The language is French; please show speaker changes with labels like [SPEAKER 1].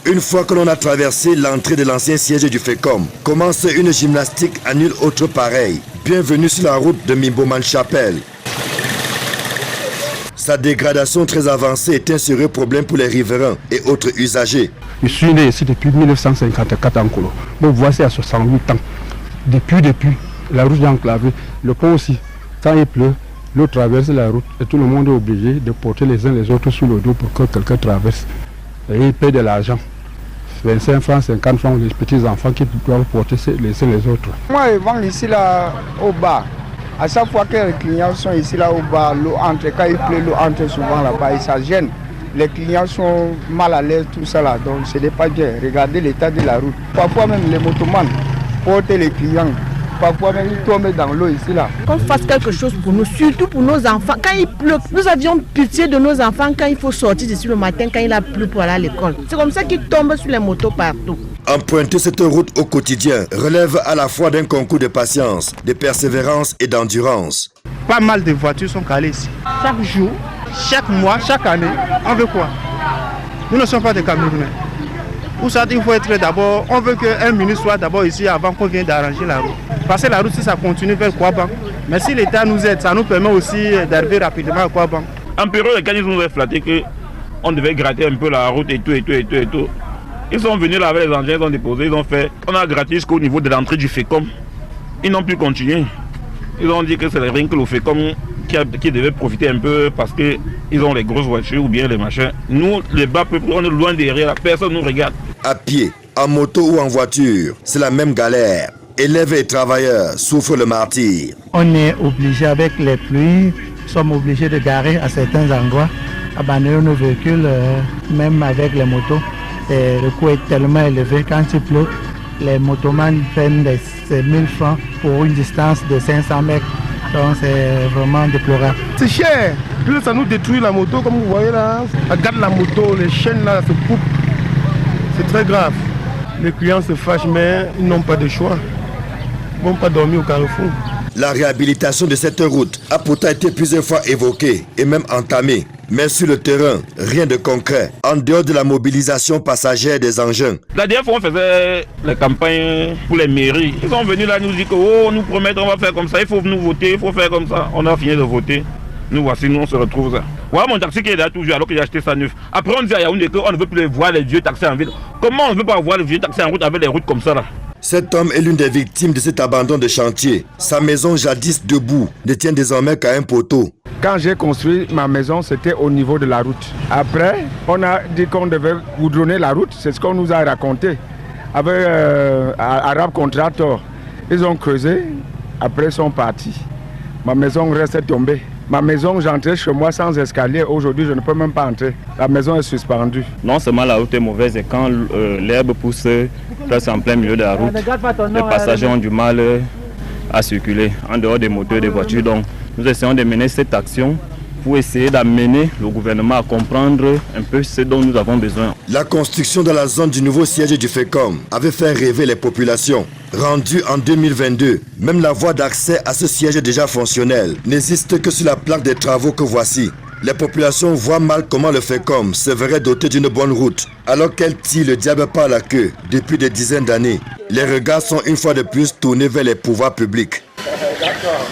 [SPEAKER 1] Une fois que l'on a traversé l'entrée de l'ancien siège du FECOM, commence une gymnastique à nul autre pareil. Bienvenue sur la route de Mimboman-Chapelle. Sa dégradation très avancée est un sérieux problème pour les riverains et autres usagers.
[SPEAKER 2] Je suis né ici depuis 1954 en Colo. Bon, voici à 68 ans. Depuis, la route est enclavée. Le pont aussi. Quand il pleut, l'eau traverse la route et tout le monde est obligé de porter les uns les autres sur le dos pour que quelqu'un traverse. Et il paie de l'argent. 25 francs, 50 francs, les petits enfants qui doivent porter les uns les autres.
[SPEAKER 3] Moi, je vends ici là, au bas. À chaque fois que les clients sont ici là au bas, l'eau entre. Quand il pleut, l'eau entre souvent là-bas et ça gêne. Les clients sont mal à l'aise, tout ça là. Donc ce n'est pas bien. Regardez l'état de la route. Parfois même les motomans portent les clients. Parfois même ils tombent dans l'eau ici là.
[SPEAKER 4] Qu'on fasse quelque chose pour nous, surtout pour nos enfants. Quand il pleut, nous avions pitié de nos enfants quand il faut sortir d'ici le matin, quand il a plu pour aller à l'école. C'est comme ça qu'ils tombent sur les motos partout.
[SPEAKER 1] Emprunter cette route au quotidien relève à la fois d'un concours de patience, de persévérance et d'endurance.
[SPEAKER 5] Pas mal de voitures sont calées ici. Chaque jour, chaque mois, chaque année, on veut quoi? Nous ne sommes pas des camionneurs. Pour ça, il faut être d'abord, on veut qu'un ministre soit d'abord ici avant qu'on vienne d'arranger la route. Passer la route, si ça continue vers Kouaban. Mais si l'État nous aide, ça nous permet aussi d'arriver rapidement à Kouaban.
[SPEAKER 6] En période, quand ils nous ont flatté qu'on devait gratter un peu la route et tout. Ils sont venus là avec les engins, ils ont déposé, ils ont fait. On a gratté jusqu'au niveau de l'entrée du FECOM. Ils n'ont plus continué. Ils ont dit que c'est rien que le FECOM qui devait profiter un peu parce qu'ils ont les grosses voitures ou bien les machins. Nous, les bas peuples, on est loin derrière, personne ne nous regarde.
[SPEAKER 1] À pied, en moto ou en voiture, c'est la même galère. Élèves et travailleurs souffrent le martyre.
[SPEAKER 7] On est obligé avec les pluies, nous sommes obligés de garer à certains endroits, abandonner nos véhicules, même avec les motos. Et le coût est tellement élevé quand il pleut. Les motomans prennent ces 1000 francs pour une distance de 500 mètres. Donc c'est vraiment déplorable.
[SPEAKER 5] C'est cher. Puis ça nous détruit la moto, comme vous voyez là. Regarde la moto, les chaînes là se coupent. C'est très grave. Les clients se fâchent, mais ils n'ont pas de choix. Ils ne vont pas dormir au carrefour.
[SPEAKER 1] La réhabilitation de cette route a pourtant été plusieurs fois évoquée et même entamée. Mais sur le terrain, rien de concret, en dehors de la mobilisation passagère des engins.
[SPEAKER 6] La dernière fois, on faisait les campagnes pour les mairies. Ils sont venus là nous dire que on nous promet qu'on va faire comme ça, il faut nous voter, il faut faire comme ça. On a fini de voter. Nous voici, nous on se retrouve là. Voilà mon taxi qui est là toujours alors que j'ai acheté ça neuf. Après on dit à Yaoundé qu'on ne veut plus voir les vieux taxis en ville. Comment on ne veut pas voir les vieux taxis en route avec les routes comme ça là?
[SPEAKER 1] Cet homme est l'une des victimes de cet abandon de chantier. Sa maison jadis debout ne tient désormais qu'à un poteau.
[SPEAKER 3] Quand j'ai construit ma maison, c'était au niveau de la route. Après, on a dit qu'on devait goudronner la route. C'est ce qu'on nous a raconté. Avec Arab Contractor, ils ont creusé. Après, ils sont partis. Ma maison reste tombée. Ma maison, j'entrais chez moi sans escalier. Aujourd'hui, je ne peux même pas entrer. La maison est suspendue.
[SPEAKER 8] Non seulement la route est mauvaise et quand l'herbe pousse presque en plein milieu de la route, les passagers ont du mal à circuler en dehors des moteurs et des voitures. Donc, nous essayons de mener cette action pour essayer d'amener le gouvernement à comprendre un peu ce dont nous avons besoin.
[SPEAKER 1] La construction de la zone du nouveau siège du FECOM avait fait rêver les populations. Rendue en 2022, même la voie d'accès à ce siège déjà fonctionnel n'existe que sur la plaque des travaux que voici. Les populations voient mal comment le FECOM se verrait doté d'une bonne route, alors qu'elle tire le diable par la queue depuis des dizaines d'années. Les regards sont une fois de plus tournés vers les pouvoirs publics. D'accord.